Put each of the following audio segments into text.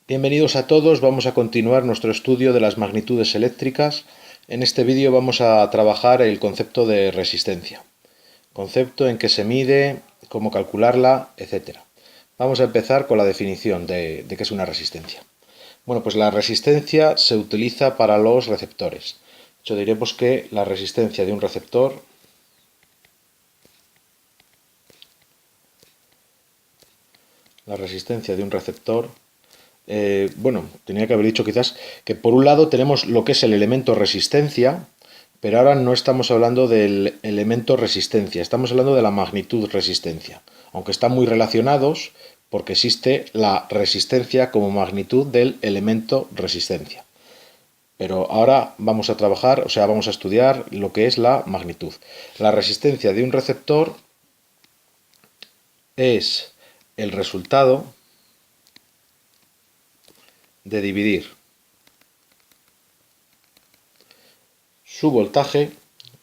Bienvenidos a todos, vamos a continuar nuestro estudio de las magnitudes eléctricas. En este vídeo vamos a trabajar el concepto de resistencia, concepto en qué se mide, cómo calcularla, etc. Vamos a empezar con la definición de qué es una resistencia. Bueno, pues la resistencia se utiliza para los receptores. De hecho, diremos que la resistencia de un receptor bueno, tenía que haber dicho quizás que por un lado tenemos lo que es el elemento resistencia, pero ahora no estamos hablando del elemento resistencia, estamos hablando de la magnitud resistencia, aunque están muy relacionados porque existe la resistencia como magnitud del elemento resistencia. Pero ahora vamos a trabajar, o sea, vamos a estudiar lo que es la magnitud. La resistencia de un receptor es el resultado de dividir su voltaje,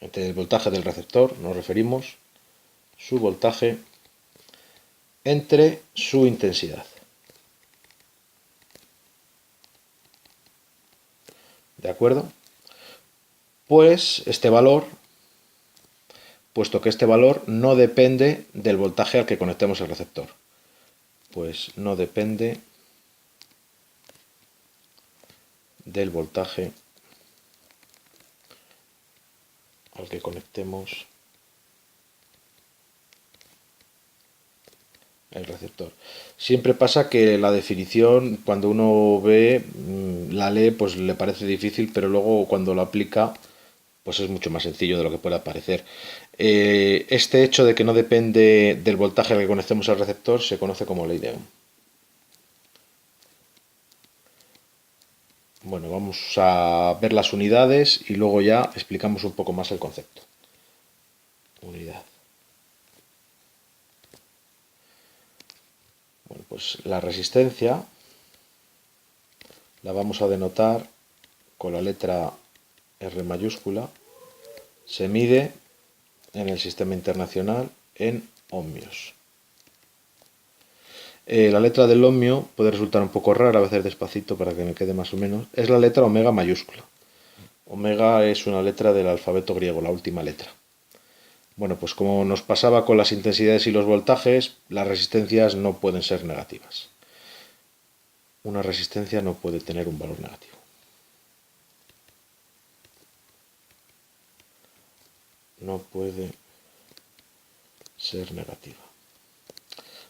entre el voltaje del receptor nos referimos, su voltaje entre su intensidad. ¿De acuerdo? Pues este valor, puesto que este valor no depende del voltaje al que conectemos el receptor, pues no depende del voltaje al que conectemos el receptor. Siempre pasa que la definición, cuando uno ve, la lee, pues le parece difícil, pero luego cuando lo aplica, pues es mucho más sencillo de lo que pueda parecer. Este hecho de que no depende del voltaje al que conectemos al receptor se conoce como ley de Ohm. Bueno, vamos a ver las unidades y luego ya explicamos un poco más el concepto. Unidad. Bueno, pues la resistencia la vamos a denotar con la letra R mayúscula. Se mide en el sistema internacional en ohmios. La letra del ohmio puede resultar un poco rara, a veces despacito para que me quede más o menos. Es la letra omega mayúscula. Omega es una letra del alfabeto griego, la última letra. Bueno, pues como nos pasaba con las intensidades y los voltajes, las resistencias no pueden ser negativas. Una resistencia no puede tener un valor negativo. No puede ser negativa.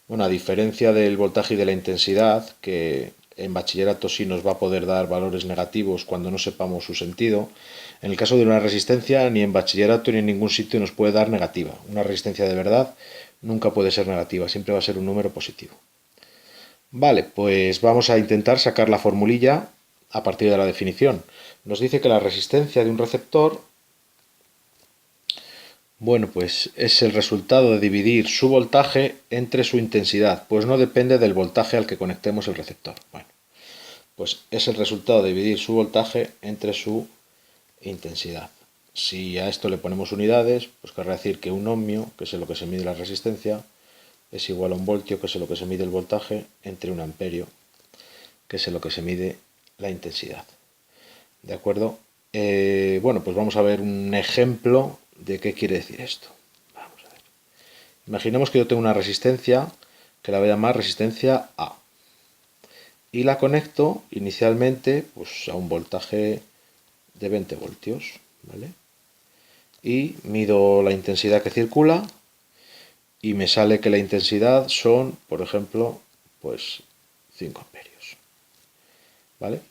Bueno, a diferencia del voltaje y de la intensidad, que en bachillerato sí nos va a poder dar valores negativos cuando no sepamos su sentido, en el caso de una resistencia ni en bachillerato ni en ningún sitio nos puede dar negativa. Una resistencia de verdad nunca puede ser negativa, siempre va a ser un número positivo. Vale, pues vamos a intentar sacar la formulilla a partir de la definición. Nos dice que la resistencia de un receptor, bueno, pues es el resultado de dividir su voltaje entre su intensidad, pues no depende del voltaje al que conectemos el receptor. Bueno, pues es el resultado de dividir su voltaje entre su intensidad. Si a esto le ponemos unidades, pues querrá decir que un ohmio, que es en lo que se mide la resistencia, es igual a un voltio, que es en lo que se mide el voltaje, entre un amperio, que es en lo que se mide la intensidad. ¿De acuerdo? Bueno, pues vamos a ver un ejemplo de qué quiere decir esto. Vamos a ver. Imaginemos que yo tengo una resistencia que la voy a llamar resistencia A. Y la conecto inicialmente pues, a un voltaje de 20 voltios. ¿Vale? Y mido la intensidad que circula y me sale que la intensidad son, por ejemplo, pues 5 amperios. ¿Vale?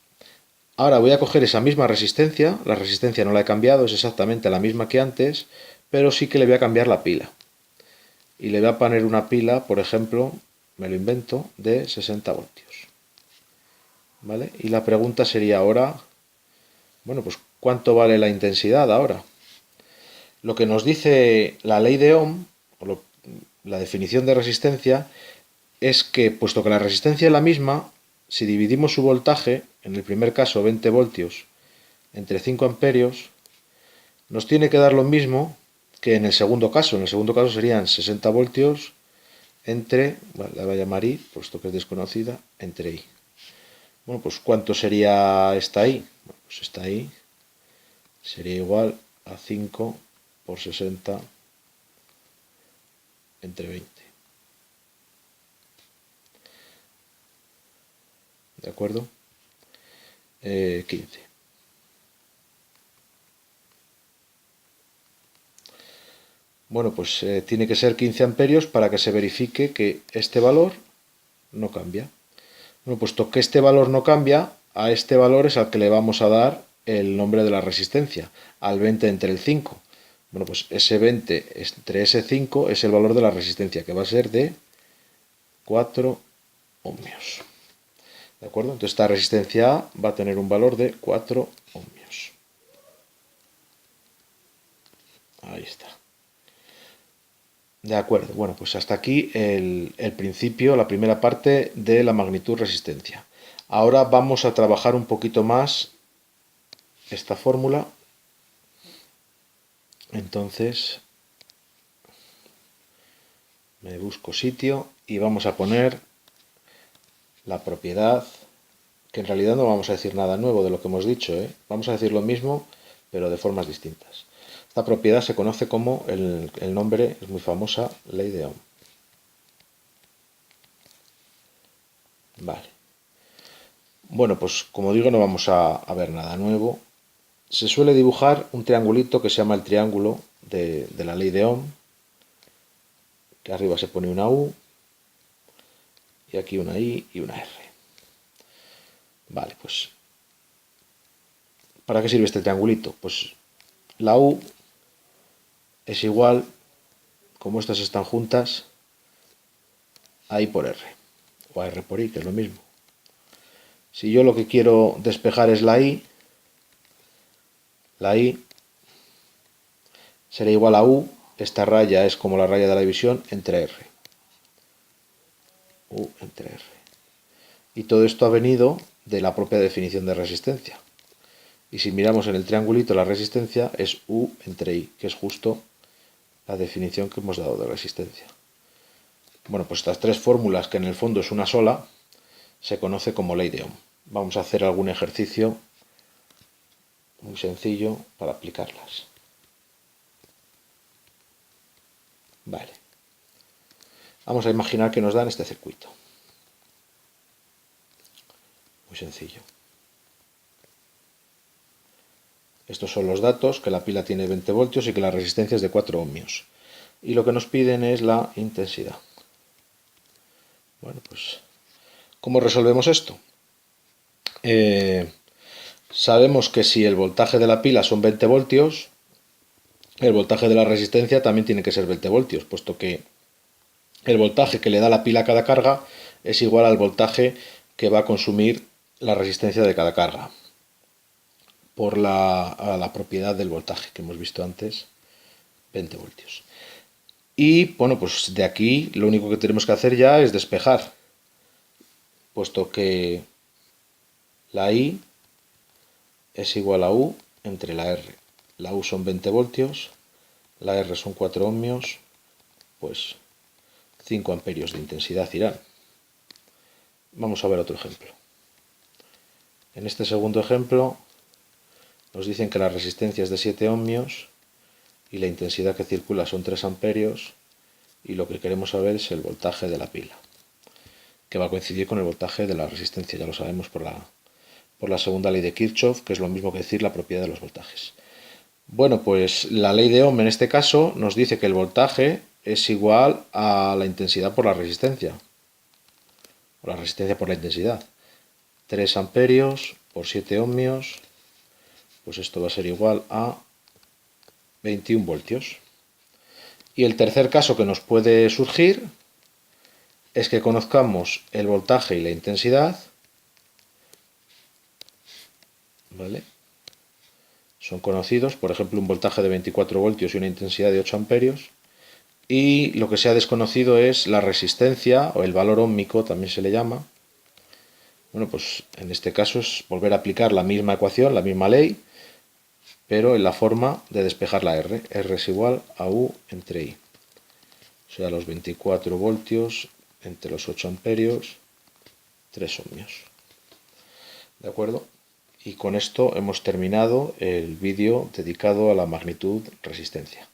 Ahora voy a coger esa misma resistencia, la resistencia no la he cambiado, es exactamente la misma que antes, pero sí que le voy a cambiar la pila. Y le voy a poner una pila, por ejemplo, me lo invento, de 60 voltios. ¿Vale? Y la pregunta sería ahora, bueno, pues ¿cuánto vale la intensidad ahora? Lo que nos dice la ley de Ohm, la definición de resistencia, es que, puesto que la resistencia es la misma, si dividimos su voltaje, en el primer caso 20 voltios, entre 5 amperios, nos tiene que dar lo mismo que en el segundo caso. En el segundo caso serían 60 voltios entre, bueno, la voy a llamar I, puesto que es desconocida, entre I. Bueno, pues ¿cuánto sería esta I? Bueno, pues esta I sería igual a 5 por 60 entre 20. ¿De acuerdo? 15. Bueno, pues tiene que ser 15 amperios para que se verifique que este valor no cambia. Bueno, puesto que este valor no cambia, a este valor es al que le vamos a dar el nombre de la resistencia, al 20 entre el 5. Bueno, pues ese 20 entre ese 5 es el valor de la resistencia, que va a ser de 4 ohmios. ¿De acuerdo? Entonces esta resistencia A va a tener un valor de 4 ohmios. Ahí está. De acuerdo, bueno, pues hasta aquí el principio, la primera parte de la magnitud resistencia. Ahora vamos a trabajar un poquito más esta fórmula. Entonces, me busco sitio y vamos a poner la propiedad, que en realidad no vamos a decir nada nuevo de lo que hemos dicho, ¿eh? Vamos a decir lo mismo, pero de formas distintas. Esta propiedad se conoce como, el nombre es muy famosa, ley de Ohm. Vale. Bueno, pues como digo, no vamos a ver nada nuevo. Se suele dibujar un triangulito que se llama el triángulo de la ley de Ohm, que arriba se pone una U, y aquí una I y una R. Vale, pues, ¿para qué sirve este triangulito? Pues la U es igual, como estas están juntas, a I por R, o a R por I, que es lo mismo. Si yo lo que quiero despejar es la I será igual a U, esta raya es como la raya de la división, entre R. U entre R. Y todo esto ha venido de la propia definición de resistencia. Y si miramos en el triangulito, la resistencia es U entre I, que es justo la definición que hemos dado de resistencia. Bueno, pues estas tres fórmulas, que en el fondo es una sola, se conoce como ley de Ohm. Vamos a hacer algún ejercicio muy sencillo para aplicarlas. Vale. Vamos a imaginar que nos dan este circuito. Muy sencillo. Estos son los datos, que la pila tiene 20 voltios y que la resistencia es de 4 ohmios. Y lo que nos piden es la intensidad. Bueno, pues, ¿cómo resolvemos esto? Sabemos que si el voltaje de la pila son 20 voltios, el voltaje de la resistencia también tiene que ser 20 voltios, puesto que el voltaje que le da la pila a cada carga es igual al voltaje que va a consumir la resistencia de cada carga, por la propiedad del voltaje que hemos visto antes, 20 voltios. Y bueno, pues de aquí lo único que tenemos que hacer ya es despejar, puesto que la I es igual a U entre la R. La U son 20 voltios, la R son 4 ohmios, pues 5 amperios de intensidad irán. Vamos a ver otro ejemplo. En este segundo ejemplo nos dicen que la resistencia es de 7 ohmios y la intensidad que circula son 3 amperios, y lo que queremos saber es el voltaje de la pila, que va a coincidir con el voltaje de la resistencia, ya lo sabemos por la segunda ley de Kirchhoff, que es lo mismo que decir la propiedad de los voltajes. Bueno, pues la ley de Ohm en este caso nos dice que el voltaje es igual a la intensidad por la resistencia, o la resistencia por la intensidad. 3 amperios por 7 ohmios, pues esto va a ser igual a 21 voltios. Y el tercer caso que nos puede surgir es que conozcamos el voltaje y la intensidad, ¿vale? Son conocidos, por ejemplo, un voltaje de 24 voltios y una intensidad de 8 amperios. Y lo que se ha desconocido es la resistencia, o el valor óhmico también se le llama. Bueno, pues en este caso es volver a aplicar la misma ecuación, la misma ley, pero en la forma de despejar la R. R es igual a U entre I. O sea, los 24 voltios entre los 8 amperios, 3 ohmios. ¿De acuerdo? Y con esto hemos terminado el vídeo dedicado a la magnitud resistencia.